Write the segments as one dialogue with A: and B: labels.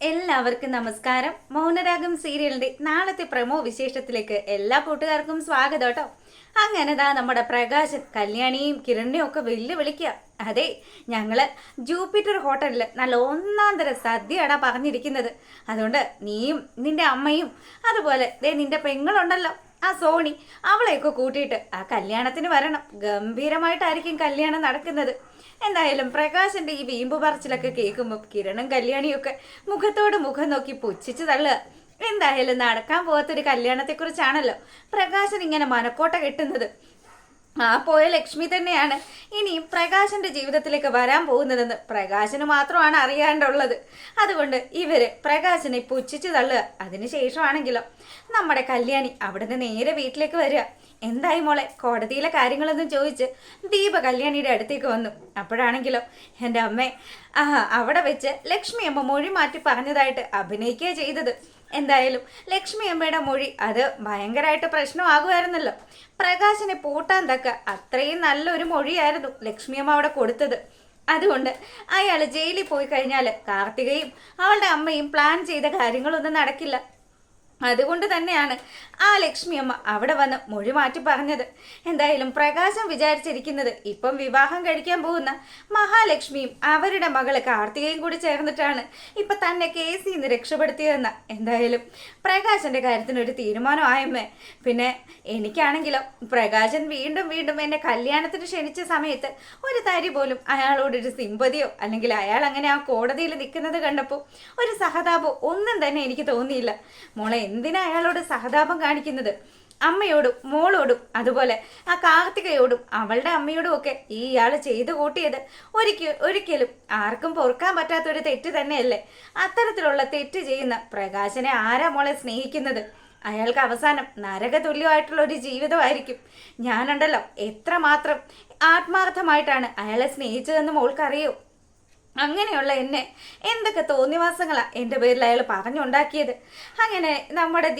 A: എല്ലാവർക്കും നമസ്കാരം. മൗനരാഗം സീരിയലിന്റെ നാളത്തെ പ്രമോ വിശേഷത്തിലേക്ക് എല്ലാ കൂട്ടുകാർക്കും സ്വാഗതം കേട്ടോ. അങ്ങനെതാ നമ്മുടെ പ്രകാശൻ കല്യാണിയും കിരണിനെയും ഒക്കെ വെല്ലുവിളിക്കുക. അതെ, ഞങ്ങള് ജൂപ്പിറ്റർ ഹോട്ടലിൽ നല്ല ഒന്നാം തരം സദ്യയാടാ പറഞ്ഞിരിക്കുന്നത്. അതുകൊണ്ട് നീയും നിന്റെ അമ്മയും അതുപോലെ നിന്റെ പെങ്ങളുണ്ടല്ലോ ആ സോണി, അവളെയൊക്കെ കൂട്ടിയിട്ട് ആ കല്യാണത്തിന് വരണം. ഗംഭീരമായിട്ടായിരിക്കും കല്യാണം നടക്കുന്നത്. എന്തായാലും പ്രകാശന്റെ ഈ വീമ്പ് പറച്ചിലൊക്കെ കേൾക്കുമ്പോൾ കിരണും കല്യാണിയും ഒക്കെ മുഖത്തോട് മുഖം നോക്കി പുച്ഛിച്ച് തള്ളുക. എന്തായാലും നടക്കാൻ പോകാത്തൊരു കല്യാണത്തെക്കുറിച്ചാണല്ലോ പ്രകാശൻ ഇങ്ങനെ മനക്കോട്ട കെട്ടുന്നത്. ആ പോയ ലക്ഷ്മി തന്നെയാണ് ഇനിയും പ്രകാശന്റെ ജീവിതത്തിലേക്ക് വരാൻ പോകുന്നതെന്ന് പ്രകാശന് മാത്രമാണ് അറിയാണ്ടുള്ളത്. അതുകൊണ്ട് ഇവര് പ്രകാശനെ പുച്ഛിച്ചു തള്ളുക. അതിനുശേഷമാണെങ്കിലോ നമ്മുടെ കല്യാണി അവിടുന്ന് നേരെ വീട്ടിലേക്ക് വരിക. എന്തായി മോളെ, കോടതിയിലെ കാര്യങ്ങളൊന്നും ചോദിച്ച് ദീപ കല്യാണിയുടെ അടുത്തേക്ക് വന്നു. അപ്പോഴാണെങ്കിലോ എൻ്റെ അമ്മേ, അവിടെ വെച്ച് ലക്ഷ്മി അമ്മ മൊഴി മാറ്റി പറഞ്ഞതായിട്ട് അഭിനയിക്കുക ചെയ്തത്. എന്തായാലും ലക്ഷ്മി അമ്മയുടെ മൊഴി അത് ഭയങ്കരമായിട്ട് പ്രശ്നമാകുമായിരുന്നല്ലോ. പ്രകാശനെ പൂട്ടാൻ തക്ക അത്രയും നല്ലൊരു മൊഴിയായിരുന്നു ലക്ഷ്മി അമ്മ അവിടെ കൊടുത്തത്. അതുകൊണ്ട് അയാൾ ജയിലിൽ പോയി കഴിഞ്ഞാൽ കാർത്തികയും അവളുടെ അമ്മയും പ്ലാൻ ചെയ്ത കാര്യങ്ങളൊന്നും നടക്കില്ല. അതുകൊണ്ട് തന്നെയാണ് ആ ലക്ഷ്മി അമ്മ അവിടെ വന്ന് മൊഴി മാറ്റി പറഞ്ഞത്. എന്തായാലും പ്രകാശം വിചാരിച്ചിരിക്കുന്നത് ഇപ്പം വിവാഹം കഴിക്കാൻ പോകുന്ന മഹാലക്ഷ്മിയും അവരുടെ മകള് കാർത്തികയും കൂടി ചേർന്നിട്ടാണ് ഇപ്പൊ തന്നെ കേസിൽ നിന്ന് രക്ഷപ്പെടുത്തിയതെന്ന. എന്തായാലും പ്രകാശന്റെ കാര്യത്തിനൊരു തീരുമാനമായമ്മേ. പിന്നെ എനിക്കാണെങ്കിലോ പ്രകാശൻ വീണ്ടും വീണ്ടും എന്നെ കല്യാണത്തിന് ക്ഷണിച്ച സമയത്ത് ഒരു തരി പോലും അയാളോടൊരു സിമ്പതിയോ അല്ലെങ്കിൽ അയാൾ അങ്ങനെ ആ കോടതിയിൽ നിൽക്കുന്നത് കണ്ടപ്പോൾ ഒരു സഹതാപോ ഒന്നും തന്നെ എനിക്ക് തോന്നിയില്ല. മോളെ, എന്തിനാ അയാളോട് സഹതാപം കാണിക്കുന്നത്? അമ്മയോടും മോളോടും അതുപോലെ ആ കാർത്തികയോടും അവളുടെ അമ്മയോടും ഒക്കെ ഈ ഇയാൾ ചെയ്തു കൂട്ടിയത് ഒരിക്കലും ആർക്കും പൊറുക്കാൻ പറ്റാത്തൊരു തെറ്റ് തന്നെയല്ലേ. അത്തരത്തിലുള്ള തെറ്റ് ചെയ്യുന്ന പ്രകാശനെ ആരാ മോളെ സ്നേഹിക്കുന്നത്? അയാൾക്ക് അവസാനം നരക തുല്യമായിട്ടുള്ള ഒരു ജീവിതമായിരിക്കും. ഞാനുണ്ടല്ലോ എത്രമാത്രം ആത്മാർത്ഥമായിട്ടാണ് അയാളെ സ്നേഹിച്ചതെന്ന് മോൾക്കറിയോ? അങ്ങനെയുള്ള എന്നെ എന്തൊക്കെ തോന്നിവാസങ്ങളാ എൻ്റെ പേരിൽ അയാൾ പറഞ്ഞുണ്ടാക്കിയത്. അങ്ങനെ നമ്മുടെ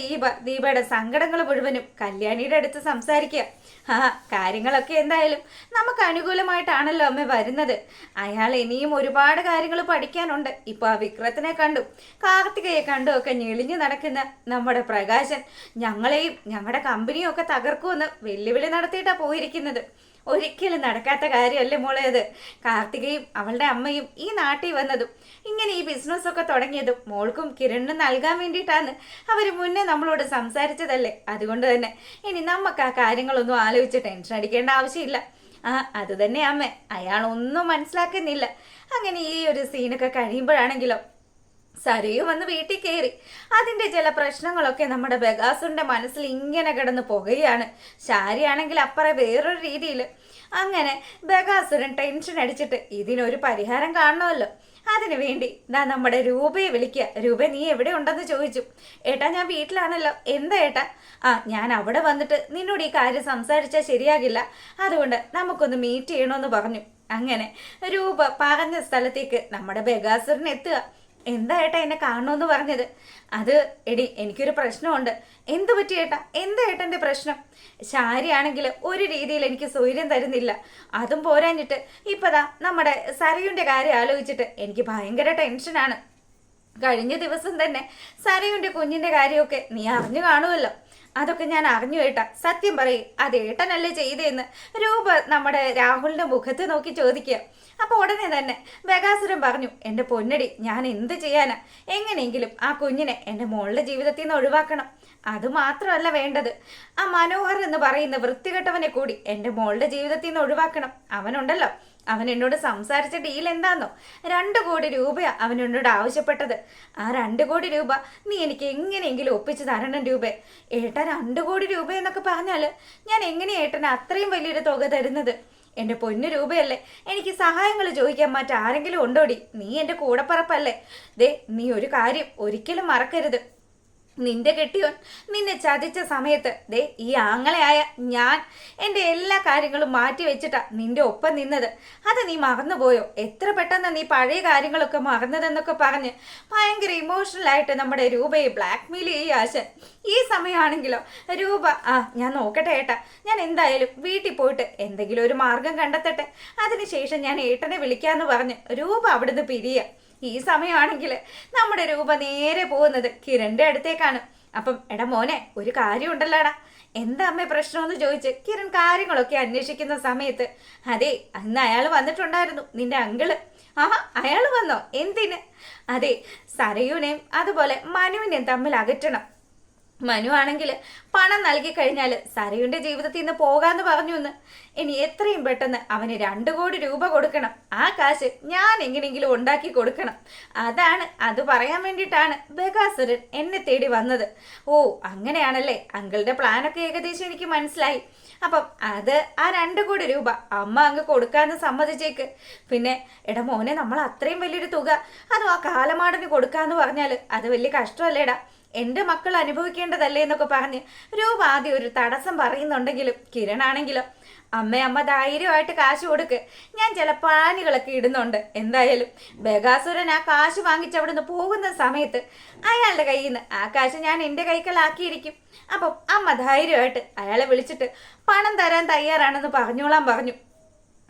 A: ദീപയുടെ സങ്കടങ്ങൾ മുഴുവനും കല്യാണിയുടെ അടുത്ത് സംസാരിക്കുക. കാര്യങ്ങളൊക്കെ എന്തായാലും നമുക്ക് അനുകൂലമായിട്ടാണല്ലോ അമ്മ വരുന്നത്. അയാൾ ഇനിയും ഒരുപാട് കാര്യങ്ങൾ പഠിക്കാനുണ്ട്. ഇപ്പൊ ആ വിക്രത്തിനെ കണ്ടു, കാർത്തികയെ കണ്ടു ഒക്കെ ഞെളിഞ്ഞു നടക്കുന്ന നമ്മുടെ പ്രകാശൻ ഞങ്ങളെയും ഞങ്ങളുടെ കമ്പനിയും ഒക്കെ തകർക്കുമെന്ന് വെല്ലുവിളി നടത്തിയിട്ടാ പോയിരിക്കുന്നത്. ഒരിക്കലും നടക്കാത്ത കാര്യമല്ലേ മോളെ അത്. കാർത്തികയും അവളുടെ അമ്മയും ഈ നാട്ടിൽ വന്നതും ഇങ്ങനെ ഈ ബിസിനസ് ഒക്കെ തുടങ്ങിയതും മോൾക്കും കിരണിനും നൽകാൻ വേണ്ടിയിട്ടാണ് അവർ മുന്നേ നമ്മളോട് സംസാരിച്ചതല്ലേ. അതുകൊണ്ട് തന്നെ ഇനി നമുക്ക് ആ കാര്യങ്ങളൊന്നും ആലോചിച്ച് ടെൻഷൻ അടിക്കേണ്ട ആവശ്യമില്ല. അത് തന്നെ അമ്മ, അയാൾ ഒന്നും മനസ്സിലാക്കുന്നില്ല. അങ്ങനെ ഈ ഒരു സീനൊക്കെ കഴിയുമ്പോഴാണെങ്കിലോ സരയു വന്ന് വീട്ടിൽ കയറി. അതിൻ്റെ ചില പ്രശ്നങ്ങളൊക്കെ നമ്മുടെ ബഗാസുന്റെ മനസ്സിൽ ഇങ്ങനെ കിടന്ന് പുകയാണ്. ശാരിയാണെങ്കിൽ അപ്പുറം വേറൊരു രീതിയിൽ. അങ്ങനെ ബഗാസുരൻ ടെൻഷൻ അടിച്ചിട്ട് ഇതിനൊരു പരിഹാരം കാണണമല്ലോ. അതിനു വേണ്ടി നമ്മുടെ രൂപയെ വിളിക്കുക. രൂപ, നീ എവിടെ ഉണ്ടെന്ന് ചോദിച്ചു. ഏട്ടാ, ഞാൻ വീട്ടിലാണല്ലോ. എന്താ ഏട്ടാ? ഞാൻ അവിടെ വന്നിട്ട് നിന്നോട് ഈ കാര്യം സംസാരിച്ചാൽ ശരിയാകില്ല, അതുകൊണ്ട് നമുക്കൊന്ന് മീറ്റ് ചെയ്യണമെന്ന് പറഞ്ഞു. അങ്ങനെ രൂപ പറഞ്ഞ സ്ഥലത്തേക്ക് നമ്മുടെ ബഗാസുരൻ എത്തുക. എന്താ ഏട്ടാ എന്നെ കാണണമെന്ന് പറഞ്ഞത്? അത് എടി, എനിക്കൊരു പ്രശ്നമുണ്ട്. എന്തു പറ്റി ഏട്ടാ? എന്താ ഏട്ടൻ്റെ പ്രശ്നം? ശാരിയാണെങ്കിൽ ഒരു രീതിയിൽ എനിക്ക് സ്വൈര്യം തരുന്നില്ല. അതും പോരാഞ്ഞിട്ട് ഇപ്പതാ നമ്മുടെ സരയുൻ്റെ കാര്യം ആലോചിച്ചിട്ട് എനിക്ക് ഭയങ്കര ടെൻഷനാണ്. കഴിഞ്ഞ ദിവസം തന്നെ സരയുൻ്റെ കുഞ്ഞിൻ്റെ കാര്യമൊക്കെ നീ അറിഞ്ഞു കാണുമല്ലോ. അതൊക്കെ ഞാൻ അറിഞ്ഞു ഏട്ടാ. സത്യം പറയും, അത് ഏട്ടനല്ലേ ചെയ്തതെന്ന് രൂപ നമ്മുടെ രാഹുലിന്റെ മുഖത്ത് നോക്കി ചോദിക്കുക. അപ്പൊ ഉടനെ തന്നെ ബഗാസുരൻ പറഞ്ഞു, എൻ്റെ പൊന്നടി, ഞാൻ എന്ത് ചെയ്യാനാ? എങ്ങനെയെങ്കിലും ആ കുഞ്ഞിനെ എൻ്റെ മോളുടെ ജീവിതത്തിൽ നിന്ന് ഒഴിവാക്കണം. അതുമാത്രമല്ല വേണ്ടത്, ആ മനോഹർ എന്ന് പറയുന്ന വൃത്തികെട്ടവനെ കൂടി എൻ്റെ മോളുടെ ജീവിതത്തിൽ നിന്ന് ഒഴിവാക്കണം. അവനുണ്ടല്ലോ, അവൻ എന്നോട് സംസാരിച്ച ഡീൽ എന്താന്നോ? 2 കോടി രൂപയാ അവൻ എന്നോട് ആവശ്യപ്പെട്ടത്. ആ 2 കോടി രൂപ നീ എനിക്ക് എങ്ങനെയെങ്കിലും ഒപ്പിച്ച് തരണം രൂപ. ഏട്ടാ, 2 കോടി രൂപ എന്നൊക്കെ പറഞ്ഞാൽ ഞാൻ എങ്ങനെയാ ഏട്ടന് അത്രയും വലിയൊരു തുക തരുന്നത്? എൻ്റെ പൊന്നു രൂപയല്ലേ, എനിക്ക് സഹായങ്ങൾ ചോദിക്കാൻ മറ്റാരെങ്കിലും ഉണ്ടോടി? നീ എൻ്റെ കൂടപ്പറപ്പല്ലേ. നീ ഒരു കാര്യം ഒരിക്കലും മറക്കരുത്. നിന്റെ കെട്ടിയോൻ നിന്നെ ചതിച്ച സമയത്ത് ഈ ആങ്ങളയായ ഞാൻ എൻ്റെ എല്ലാ കാര്യങ്ങളും മാറ്റി വെച്ചിട്ടാ നിന്റെ ഒപ്പം നിന്നത്. അത് നീ മറന്നുപോയോ? എത്ര പെട്ടെന്ന് നീ പഴയ കാര്യങ്ങളൊക്കെ മറന്നതെന്നൊക്കെ പറഞ്ഞ് ഭയങ്കര ഇമോഷണലായിട്ട് നമ്മുടെ രൂപയെ ബ്ലാക്ക്മെയിൽ ചെയ്യുക ആശൻ. ഈ സമയമാണെങ്കിലോ രൂപ, ഞാൻ നോക്കട്ടെ ഏട്ടാ, ഞാൻ എന്തായാലും വീട്ടിൽ പോയിട്ട് എന്തെങ്കിലും ഒരു മാർഗം കണ്ടെത്തട്ടെ, അതിനുശേഷം ഞാൻ ഏട്ടനെ വിളിക്കാന്ന് പറഞ്ഞ് രൂപ അവിടുന്ന് പിരിയുക. ഈ സമയമാണെങ്കിൽ നമ്മുടെ രൂപ നേരെ പോകുന്നത് കിരണിന്റെ അടുത്തേക്കാണ്. അപ്പം എടാ മോനെ, ഒരു കാര്യം ഉണ്ടല്ലോടാ. എന്താ അമ്മേ പ്രശ്നമെന്ന് ചോദിച്ച് കിരൺ കാര്യങ്ങളൊക്കെ അന്വേഷിക്കുന്ന സമയത്ത്, അതെ അന്ന് അയാൾ വന്നിട്ടുണ്ടായിരുന്നു, നിന്റെ അങ്കിള്. ആഹാ, അയാൾ വന്നോ? എന്തിന്? അതെ, സരയുനെയും അതുപോലെ മനുവിനെയും തമ്മിൽ അകറ്റണം. മനു ആണെങ്കിൽ പണം നൽകി കഴിഞ്ഞാൽ സരയുടെ ജീവിതത്തിൽ നിന്ന് പോകാന്ന് പറഞ്ഞു എന്ന്. ഇനി എത്രയും പെട്ടെന്ന് അവന് 2 കോടി രൂപ കൊടുക്കണം. ആ കാശ് ഞാൻ എങ്ങനെയെങ്കിലും ഉണ്ടാക്കി കൊടുക്കണം. അത് പറയാൻ വേണ്ടിയിട്ടാണ് ബകാസുരൻ എന്നെ തേടി വന്നത്. ഓ, അങ്ങനെയാണല്ലേ. അങ്കിളുടെ പ്ലാനൊക്കെ ഏകദേശം എനിക്ക് മനസ്സിലായി. അപ്പം അത് ആ 2 കോടി രൂപ അമ്മ അങ്ങ് കൊടുക്കാന്ന് സമ്മതിച്ചേക്ക്. പിന്നെ എടാ മോനെ, നമ്മൾ അത്രയും വലിയൊരു തുക അതും ആ കാലമാടന് കൊടുക്കാന്ന് പറഞ്ഞാൽ അത് വലിയ കഷ്ടമല്ലേടാ. എൻ്റെ മക്കൾ അനുഭവിക്കേണ്ടതല്ലേ എന്നൊക്കെ പറഞ്ഞ് രൂപ ആദ്യം ഒരു തടസ്സം പറയുന്നുണ്ടെങ്കിലും കിരണാണെങ്കിലോ, അമ്മ ധൈര്യമായിട്ട് കാശ് കൊടുക്ക്, ഞാൻ ചില പ്ലാനുകളൊക്കെ ഇടുന്നുണ്ട്. എന്തായാലും ബകാസുരൻ ആ കാശ് വാങ്ങിച്ച് അവിടുന്ന് പോകുന്ന സമയത്ത് അയാളുടെ കയ്യിൽ നിന്ന് ആ കാശ് ഞാൻ എൻ്റെ കൈക്കലാക്കിയിരിക്കും. അപ്പം അമ്മ ധൈര്യമായിട്ട് അയാളെ വിളിച്ചിട്ട് പണം തരാൻ തയ്യാറാണെന്ന് പറഞ്ഞോളാൻ പറഞ്ഞു.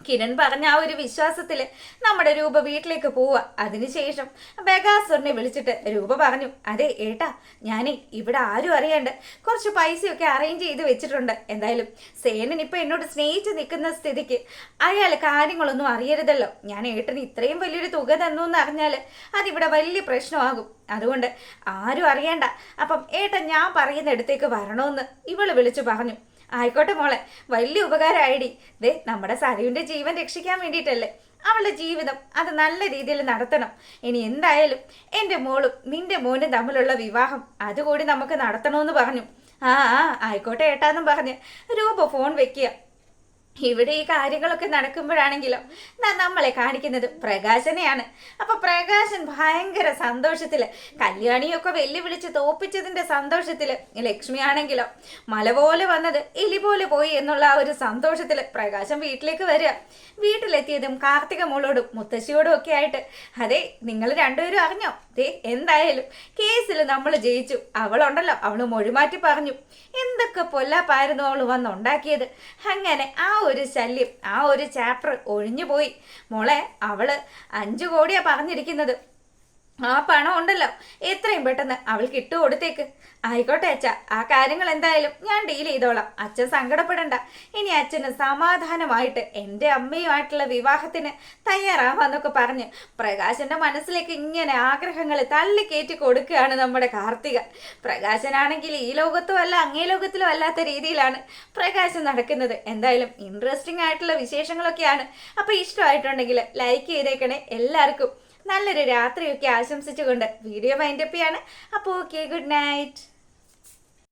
A: കിരൺ പറഞ്ഞ ആ ഒരു വിശ്വാസത്തില് നമ്മുടെ രൂപ വീട്ടിലേക്ക് പോവുക. അതിനുശേഷം ബകാസുരനെ വിളിച്ചിട്ട് രൂപ പറഞ്ഞു, അതെ ഏട്ടാ, ഞാനേ ഇവിടെ ആരും അറിയാണ്ട് കുറച്ച് പൈസയൊക്കെ അറേഞ്ച് ചെയ്ത് വെച്ചിട്ടുണ്ട്. എന്തായാലും സേനൻ ഇപ്പൊ എന്നോട് സ്നേഹിച്ച് നിൽക്കുന്ന സ്ഥിതിക്ക് അയാൾ കാര്യങ്ങളൊന്നും അറിയരുതല്ലോ. ഞാൻ ഏട്ടന് ഇത്രയും വലിയൊരു തുക തന്നു എന്ന് അറിഞ്ഞാൽ അതിവിടെ വലിയ പ്രശ്നമാകും. അതുകൊണ്ട് ആരും അറിയണ്ട. അപ്പം ഏട്ടൻ ഞാൻ പറയുന്ന ഇടത്തേക്ക് വരണമെന്ന് ഇവള് വിളിച്ചു പറഞ്ഞു. ആയിക്കോട്ടെ മോളെ, വലിയ ഉപകാരമായിടി. ദേ, നമ്മുടെ സരയുന്റെ ജീവൻ രക്ഷിക്കാൻ വേണ്ടിയിട്ടല്ലേ. അവളുടെ ജീവിതം അത് നല്ല രീതിയിൽ നടത്തണം. ഇനി എന്തായാലും എൻ്റെ മോളും നിന്റെ മോനും തമ്മിലുള്ള വിവാഹം അതുകൂടി നമുക്ക് നടത്തണമെന്ന് പറഞ്ഞു. ആ ആയിക്കോട്ടെ ഏട്ടാന്നും പറഞ്ഞ് രൂപ ഫോൺ വെക്കുക. ഇവിടെ ഈ കാര്യങ്ങളൊക്കെ നടക്കുമ്പോഴാണെങ്കിലോ നമ്മളെ കാണിക്കുന്നത് പ്രകാശനെയാണ്. അപ്പൊ പ്രകാശൻ ഭയങ്കര സന്തോഷത്തില്, കല്യാണിയൊക്കെ വെല്ലുവിളിച്ച് തോപ്പിച്ചതിന്റെ സന്തോഷത്തില്, ലക്ഷ്മി ആണെങ്കിലോ മല പോലെ വന്നത് എലി പോലെ പോയി എന്നുള്ള ആ ഒരു സന്തോഷത്തില് പ്രകാശൻ വീട്ടിലേക്ക് വരിക. വീട്ടിലെത്തിയതും കാർത്തിക മോളോടും മുത്തശ്ശിയോടും ഒക്കെ ആയിട്ട്, അതെ നിങ്ങൾ രണ്ടുപേരും അറിഞ്ഞോ, ദേ എന്തായാലും കേസിൽ നമ്മൾ ജയിച്ചു. അവളുണ്ടല്ലോ, അവള് മൊഴിമാറ്റി പറഞ്ഞു. എന്തൊക്കെ പൊല്ലാപ്പായിരുന്നു അവള് വന്നുണ്ടാക്കിയത്. അങ്ങനെ ആ ഒരു ശല്യം, ആ ഒരു ചാപ്റ്റർ ഒഴിഞ്ഞു പോയി. മോളെ, അവള് 5 കോടിയാ പറഞ്ഞിരിക്കുന്നത്. ആ പണം ഉണ്ടല്ലോ എത്രയും പെട്ടെന്ന് അവൾക്ക് ഇട്ടു കൊടുത്തേക്ക്. ആയിക്കോട്ടെ അച്ഛ, ആ കാര്യങ്ങൾ എന്തായാലും ഞാൻ ഡീൽ ചെയ്തോളാം. അച്ഛൻ സങ്കടപ്പെടണ്ട. ഇനി അച്ഛന് സമാധാനമായിട്ട് എൻ്റെ അമ്മയുമായിട്ടുള്ള വിവാഹത്തിന് തയ്യാറാവാന്നൊക്കെ പറഞ്ഞ് പ്രകാശന്റെ മനസ്സിലേക്ക് ഇങ്ങനെ ആഗ്രഹങ്ങൾ തള്ളിക്കയറ്റി കൊടുക്കുകയാണ് നമ്മുടെ കാർത്തിക. പ്രകാശനാണെങ്കിൽ ഈ ലോകത്തും അല്ല അങ്ങേ ലോകത്തിലും അല്ലാത്ത രീതിയിലാണ് പ്രകാശൻ നടക്കുന്നത്. എന്തായാലും ഇൻട്രസ്റ്റിംഗ് ആയിട്ടുള്ള വിശേഷങ്ങളൊക്കെയാണ്. അപ്പൊ ഇഷ്ടമായിട്ടുണ്ടെങ്കിൽ ലൈക്ക് ചെയ്തേക്കണേ. എല്ലാവർക്കും നല്ലൊരു രാത്രിയൊക്കെ ആശംസിച്ചുകൊണ്ട് വീഡിയോ വൈൻഡപ്പ് ചെയ്യാണ്. അപ്പോൾ ഓക്കെ, ഗുഡ് നൈറ്റ്.